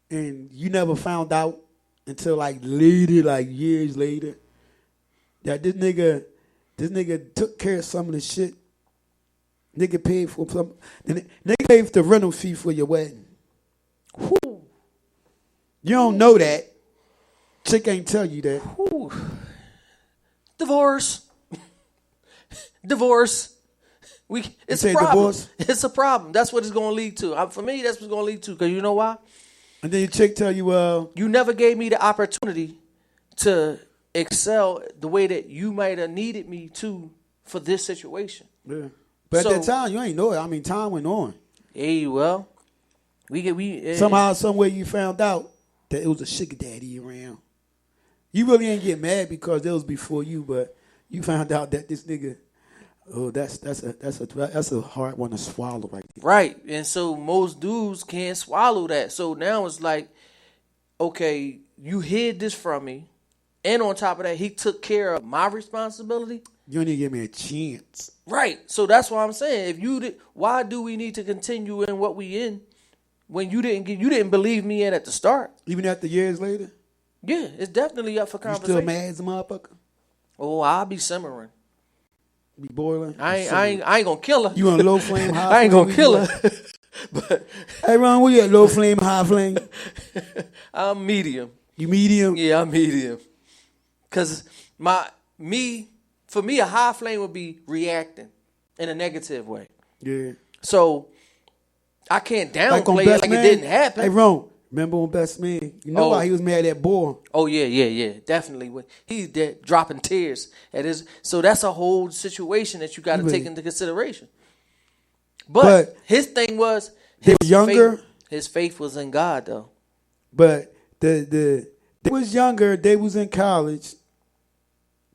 And you never found out until like later, like years later, that this nigga took care of some of the shit. Nigga paid for some. Nigga paid for the rental fee for your wedding. Whew. You don't know that. Chick ain't tell you that. Whew. Divorce. It's a problem. Divorce? It's a problem. That's what it's going to lead to. For me, that's what it's going to lead to. Because you know why? And then your chick tell you, well, you never gave me the opportunity to excel the way that you might have needed me to for this situation. Yeah. But at that time, you ain't know it. I mean, time went on. Hey, well, somehow, some way, you found out that it was a sugar daddy around. You really ain't get mad because it was before you, but you found out that this nigga. Oh, that's a hard one to swallow right there. Right. And so most dudes can't swallow that. So now it's like, okay, you hid this from me. And on top of that, he took care of my responsibility. You don't even give me a chance. Right. So that's what I'm saying. Why do we need to continue in what we in when you didn't believe me in at the start? Even after years later? Yeah, it's definitely up for You conversation. still mad as a motherfucker? Oh, I'll be simmering. Be boiling? I ain't gonna kill her. You on low flame, high flame? I ain't gonna kill her. But hey, Ron, where you at? Low flame, high flame? I'm medium. You medium? Yeah, I'm medium. Cause for me, a high flame would be reacting in a negative way. Yeah. So I can't downplay it like Man? it didn't happen. Hey, Ron, remember on Best Man? You know why he was mad at Boy? Oh yeah, definitely. He's dead, dropping tears at his. So that's a whole situation that you got to take into consideration. But his thing was they were younger. His faith was in God, though. But they was younger. They was in college,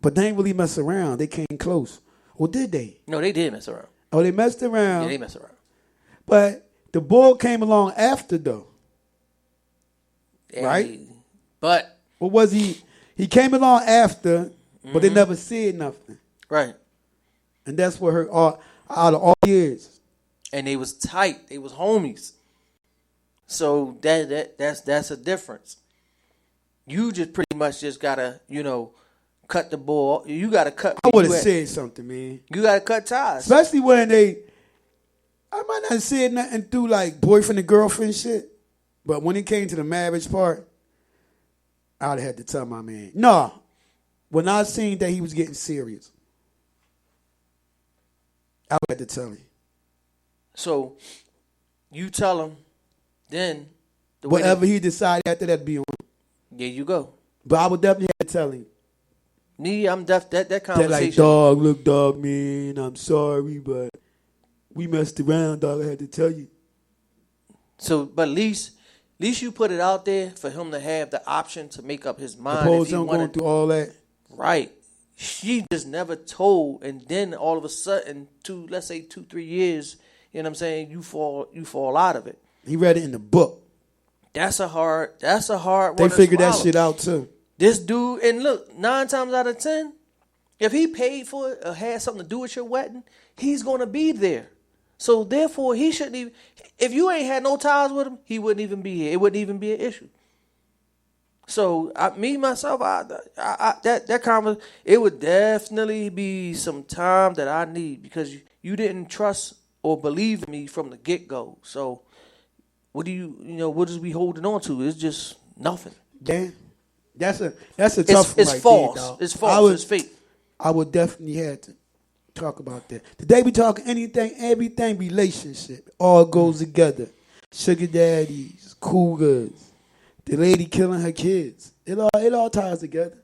but they ain't really mess around. They came close. Or did they? No, they did mess around. Oh, they messed around. Yeah, they messed around. But the boy came along after, though. Right? But what was he? He came along after, but they never said nothing. Right. And that's what hurt out of all years. And they was tight. They was homies. So that's a difference. You just pretty much just gotta, cut the ball. You gotta cut. I would have said something, man. You gotta cut ties. Especially when I might not have said nothing through like boyfriend and girlfriend shit. But when it came to the marriage part, I would have had to tell my man. No. When I seen that he was getting serious, I would have to tell him. So you tell him, then whatever he decided after that be on. There you go. But I would definitely have to tell him. Me, I'm that conversation. That like, dog, look, dog, man, I'm sorry, but we messed around, dog. I had to tell you. So, but at least you put it out there for him to have the option to make up his mind. Suppose him going through all that. Right. She just never told, and then all of a sudden, let's say 2-3 years, you know what I'm saying, you fall out of it. He read it in the book. That's a hard one. They figured that shit out too. This dude, and look, 9 times out of 10, If he paid for it or had something to do with your wedding, he's going to be there. So therefore, he shouldn't even. If you ain't had no ties with him, he wouldn't even be here. It wouldn't even be an issue. So that conversation, it would definitely be some time that I need because you didn't trust or believe in me from the get-go. So what is we holding on to? It's just nothing. Damn. That's a tough one. It's right false. there, dog. It's false. It's fake. I would definitely have to talk about that. Today we talking anything, everything, relationship. All goes together. Sugar daddies, cougars, the lady killing her kids. It all ties together.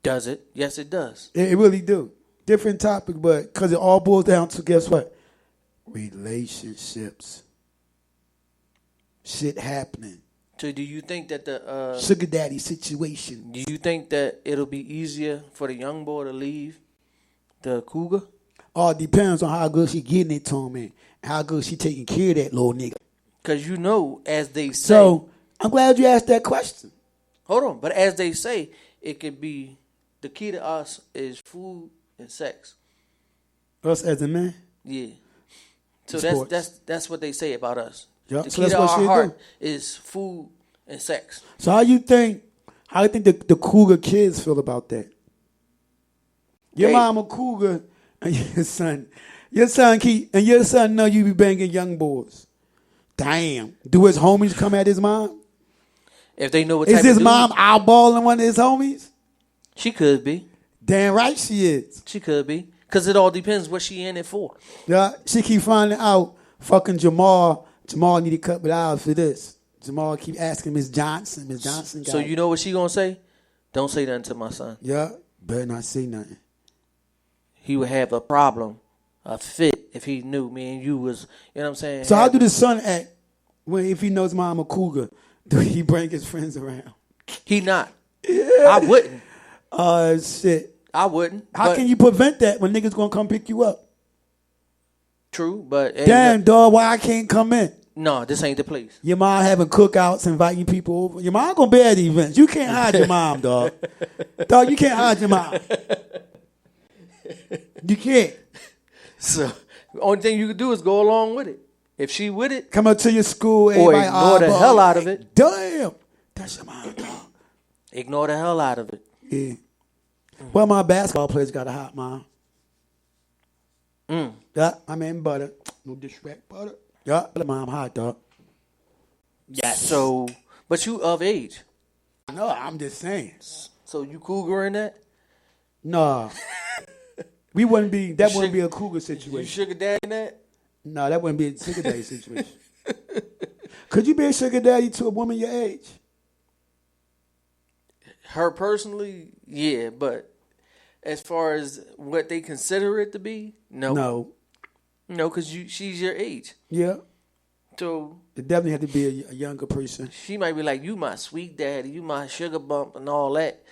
Does it? Yes, it does. It really do. Different topic, but because it all boils down to, guess what? Relationships. Shit happening. So do you think that the sugar daddy situation? Do you think that it'll be easier for the young boy to leave the cougar? All depends on how good she getting it to him and how good she taking care of that little nigga. Because as they say. So I'm glad you asked that question. Hold on, but as they say, it could be the key to us is food and sex. Us as a man? Yeah. So Sports. that's what they say about us. Yep. The So key that's to what our she heart do. is food and sex. So how you think the cougar kids feel about that? Your mom a cougar and your son know you be banging young boys. Damn. Do his homies come at his mom? If they know what Is type his of mom eyeballing one of his homies? She could be. Damn right she is. She could be. Because it all depends what she in it for. Yeah, she keep finding out fucking Jamal need to cut with hours for this. Jamal keep asking Miss Johnson. Miss Johnson got So you know what she gonna say? Don't say nothing to my son. Yeah, better not say nothing. He would have a problem, a fit, if he knew me and you was, you know what I'm saying? So how do the son act if he knows mom a cougar? Do he bring his friends around? He not. I wouldn't. Shit. I wouldn't. How can you prevent that when niggas gonna come pick you up? True, but Damn, dog, why I can't come in? No, this ain't the place. Your mom having cookouts, inviting people over. Your mom gonna be at the events. You can't hide your mom, dog. Dog, you can't hide your mom. You can't. So the only thing you could do is go along with it. If she with it, come up to your school, or ignore the hell out of it. Damn, that's your mom, dog. Ignore the hell out of it. Yeah. Well, my basketball players got a hot mom. Yeah, I mean butter. No disrespect, butter. Yeah, the mom hot, dog. Yeah. So, but you of age. No, I'm just saying. So you cougar in that? Nah. We wouldn't be. That wouldn't be a cougar situation. You sugar daddy in that? No, that wouldn't be a sugar daddy situation. Could you be a sugar daddy to a woman your age? Her personally, yeah, but as far as what they consider it to be, no. No, because she's your age. Yeah. So it definitely had to be a younger person. She might be like, you my sweet daddy, you my sugar bump and all that.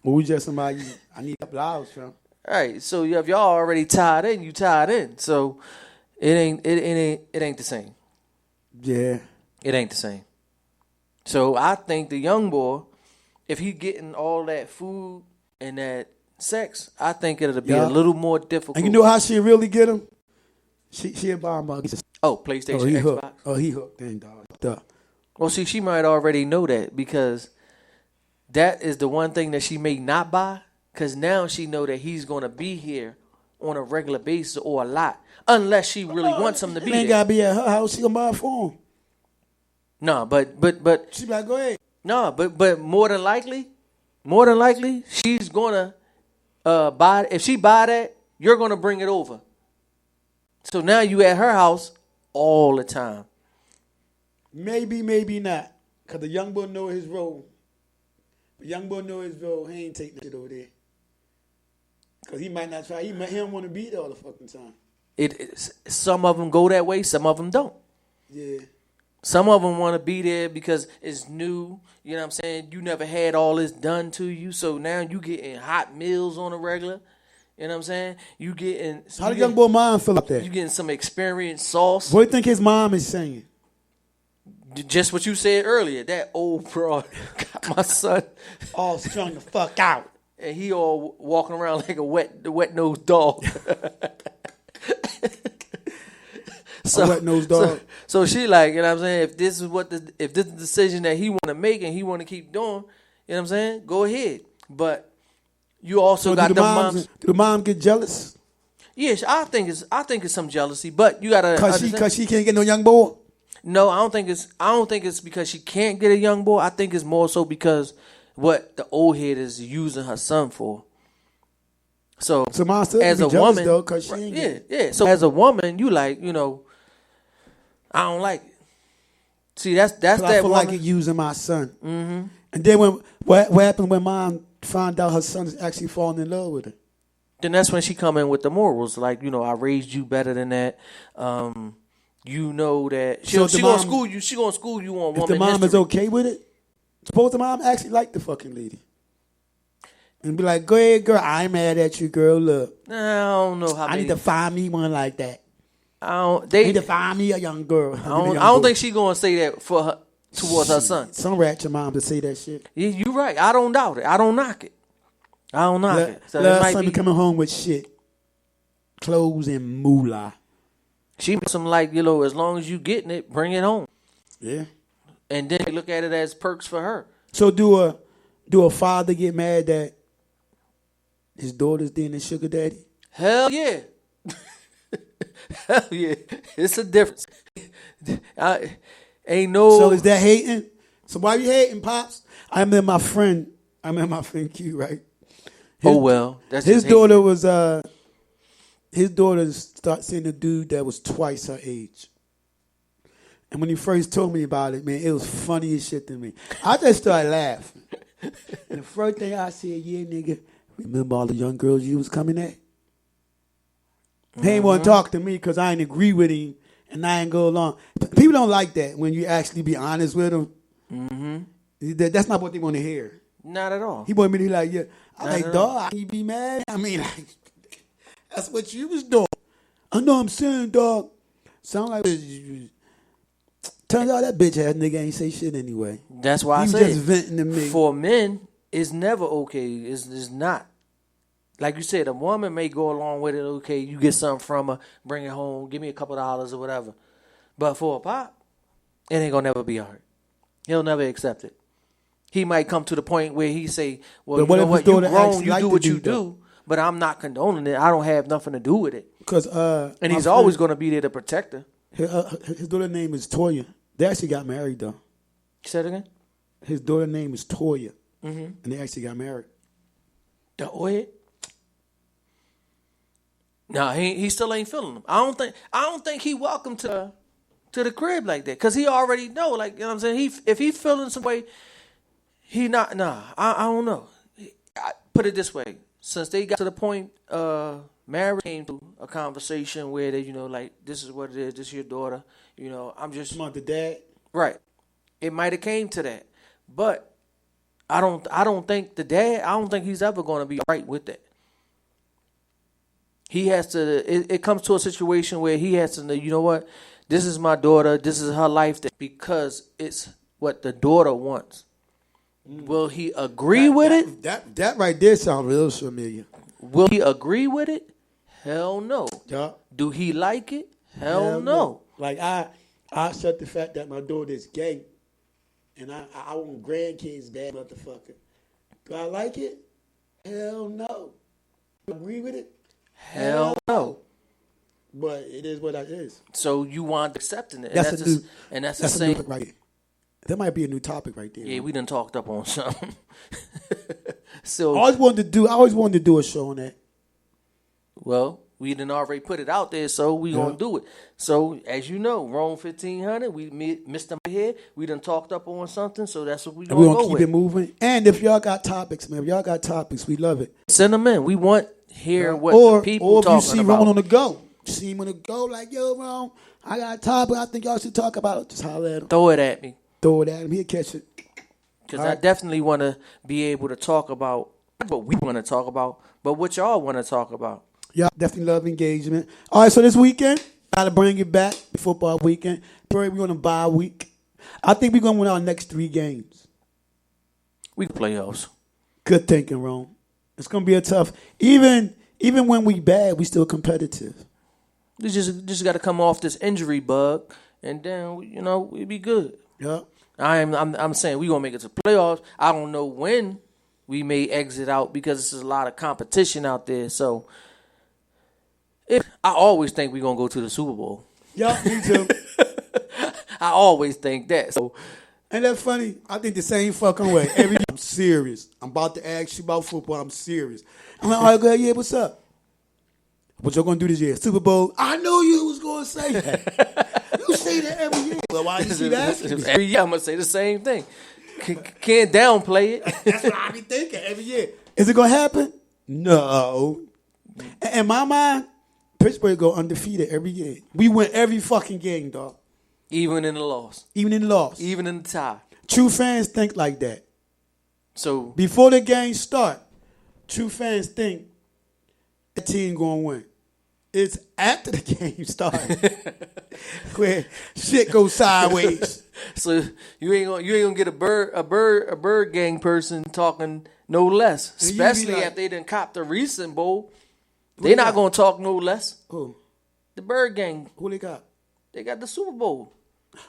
Well, we just somebody I need a couple hours from. All right, so if y'all already tied in, you tied in. So it ain't the same. Yeah. It ain't the same. So I think the young boy, if he getting all that food and that sex, I think it'll be a little more difficult. And you know how she really get him? She a bomb bug. PlayStation, he Xbox. Hooked. Oh, he hooked. Dang, dog. Duh. Well, see, she might already know that because that is the one thing that she may not buy. Because now she know that he's going to be here on a regular basis or a lot. Unless she really wants him to be there. Ain't got to be at her house. She going to buy it for him. No, but she like, go ahead. No, but more than likely, she's going to buy. If she buy that, you're going to bring it over. So now you at her house all the time. Maybe, maybe not. Because the young boy know his role. The young boy know his role. He ain't taking it over there. Because he might not try. He don't want to be there all the fucking time. Some of them go that way. Some of them don't. Yeah. Some of them want to be there because it's new. You know what I'm saying? You never had all this done to you. So now you getting hot meals on a regular. You know what I'm saying? You getting... How the young boy mind feel up there? You getting some experienced sauce. What do you think his mom is saying? Just what you said earlier. That old broad got my son all strung the fuck out. and he all walking around like a wet nosed dog. A wet-nosed dog. So she like, you know what I'm saying, if this is the decision that he want to make and he want to keep doing, you know what I'm saying, go ahead. But you also got the moms. Do the mom get jealous? Yeah, I think it's some jealousy, but you gotta Cause she can't get no young boy. No, I don't think it's because she can't get a young boy. I think it's more so because what the old head is using her son for. So mom still as be a jealous woman, though, cause she ain't yeah. So as a woman, you like, you know, I don't like it. See, that's that I feel woman. like it using my son. Mm-hmm. And then what happened when mom found out her son is actually falling in love with her? Then that's when she come in with the morals, like, you know, I raised you better than that. You know that she gonna school you. She gonna school you on woman. If the mom history. is okay with it, suppose the mom actually like the fucking lady, and be like, "Go ahead, girl. I ain't mad at you, girl. Look, I don't know how. I need to find me one like that. I need to find me a young girl. I don't think she gonna say that for her towards her son. Some ratchet mom to say that shit. Yeah, you right. I don't doubt it. I don't knock it. it. So let it might son be coming home with shit, clothes and moolah. She makes them like, you know, as long as you getting it, bring it home. Yeah. And then they look at it as perks for her. So do a father get mad that his daughter's dating a sugar daddy? Hell yeah. Hell yeah. It's a difference. Ain't no. So is that hating? So why you hating, Pops? I met my friend Q, right? His daughter was his daughter started seeing a dude that was twice her age. And when he first told me about it, man, it was funny as shit to me. I just started laughing. And the first thing I said, yeah, nigga, remember all the young girls you was coming at? He ain't want to talk to me because I ain't agree with him and I ain't go along. People don't like that when you actually be honest with them. Mm-hmm. That's not what they want to hear. Not at all. He wanted me to be like, yeah. I'm like, dog, I can't be mad. I mean, like, that's what you was doing. I know I'm saying, dog. Sound like turns out that bitch ass nigga ain't say shit anyway. That's why I said say just venting to me. For men, it's never okay. It's not. Like you said, a woman may go along with it. Okay, you get something from her, bring it home, give me a couple $, or whatever. But for a pop, it ain't gonna never be hard. He'll never accept it. He might come to the point where he say, "Well, you know what? You grown, you do what you do, but I'm not condoning it. I don't have nothing to do with it." Because and he's always gonna be there to protect her. His daughter's name is Toya. They actually got married though. Say it again. His daughter's name is Toya, and they actually got married. The oil. No, he still ain't feeling them. I don't think he welcome to the crib like that, because he already know, like, you know what I'm saying. If he feeling some way, he not. Nah, I don't know. I put it this way: since they got to the point, marriage came to a conversation where they, you know, like, this is what it is. This is your daughter. You know, I'm just. Come on, the dad. Right. It might have came to that, but I don't think the dad. I don't think he's ever going to be right with that. He has to. It comes to a situation where he has to know, you know what? This is my daughter. This is her life. Because it's what the daughter wants. Will he agree with it? That right there sounds real familiar. Will he agree with it? Hell no. Yeah. Do he like it? Hell no. Like I accept the fact that my daughter is gay, and I want grandkids bad, motherfucker. Do I like it? Hell no. Agree with it? Hell no. But it is what it is. So you want accepting it. That's the same. New right here. That might be a new topic right there. Yeah, we done talked up on something. So I always wanted to do a show on that. Well, we done already put it out there, so we gonna do it. So as you know, Rome 1500, we missed them here. We done talked up on something, so that's what we gonna go keep with. It moving. And if y'all got topics, man, we love it. Send them in. We want hear what the people talking about. Or if you see Ron on the go, see him on the go, like, yo, Ron, I got a topic I think y'all should talk about. Just holler at him. Throw it at me. Throw it at him. He'll catch it. Because I definitely want to be able to talk about what we want to talk about, but what y'all want to talk about. Y'all definitely love engagement. All right, so this weekend, got to bring it back, football weekend. We're on a bye week. I think we're going to win our next 3 games. We playoffs. Good thinking, Ron. It's gonna be a tough. Even when we bad, we still competitive. We just got to come off this injury bug, and then we'll be good. Yeah. I'm saying we gonna make it to playoffs. I don't know when we may exit out because there's a lot of competition out there. So I always think we're gonna go to the Super Bowl. Yeah, me too. I always think that. So Ain't that funny? I think the same fucking way. I'm serious. I'm about to ask you about football. I'm serious. I'm like, all right, go ahead. Yeah, what's up? What y'all gonna do this year? Super Bowl? I know you was gonna say that. You say that every year. Well, why you see that? Every year I'm gonna say the same thing. Can't downplay it. That's what I be thinking every year. Is it gonna happen? No. In my mind, Pittsburgh go undefeated every year. We win every fucking game, dog. Even in the loss. Even in the loss. Even in the tie. True fans think like that. So before the game start, true fans think the team gonna win. It's after the game starts where shit goes sideways. So you ain't gonna get a bird gang person talking no less, especially after they done copped the recent bowl. They not gonna talk no less. Who? The bird gang. Who they got? They got the Super Bowl.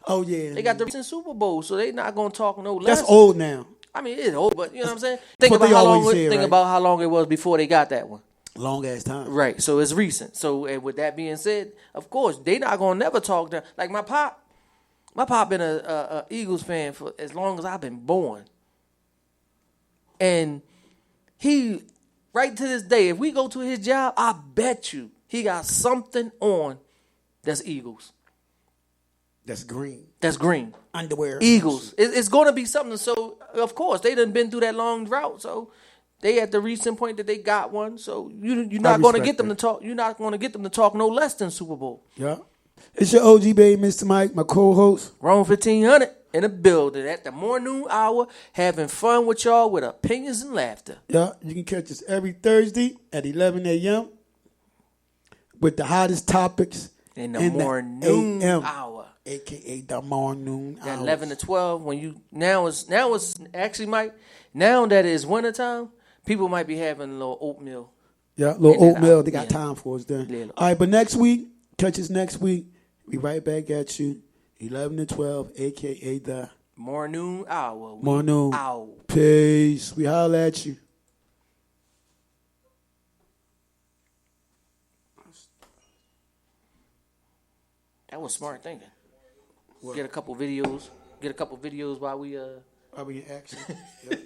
Oh yeah, they got the recent Super Bowl, so they not gonna talk no less. That's old now. I mean, it's old, but you know what I'm saying. Think about how long it was before they got that one. Long ass time. Right. So it's recent. So and with that being said, of course, they not gonna never talk down. Like my pop been a Eagles fan for as long as I've been born. And he, right to this day, if we go to his job, I bet you he got something on that's Eagles. That's green. That's green. Underwear. Eagles. It's going to be something. So, of course, they done been through that long drought. So, they at the recent point that they got one. So, you're not going to get them to talk. You're not going to get them to talk no less than Super Bowl. Yeah. It's your OG baby, Mr. Mike, my co-host. Rome 1500 in the building at the morning hour, having fun with y'all with opinions and laughter. Yeah. You can catch us every Thursday at 11 a.m. with the hottest topics in the morning hour. AKA the morning hour. 11 to 12. When you now it's actually, Mike, now that it's wintertime, people might be having a little oatmeal. Yeah, a little oatmeal. They got time for us then. Yeah. All right, but next week, catch us next week. We right back at you. 11 to 12, AKA the morning hour. Morning hour. Peace. We holla at you. That was smart thinking. What? Get a couple videos while we in action. Yep.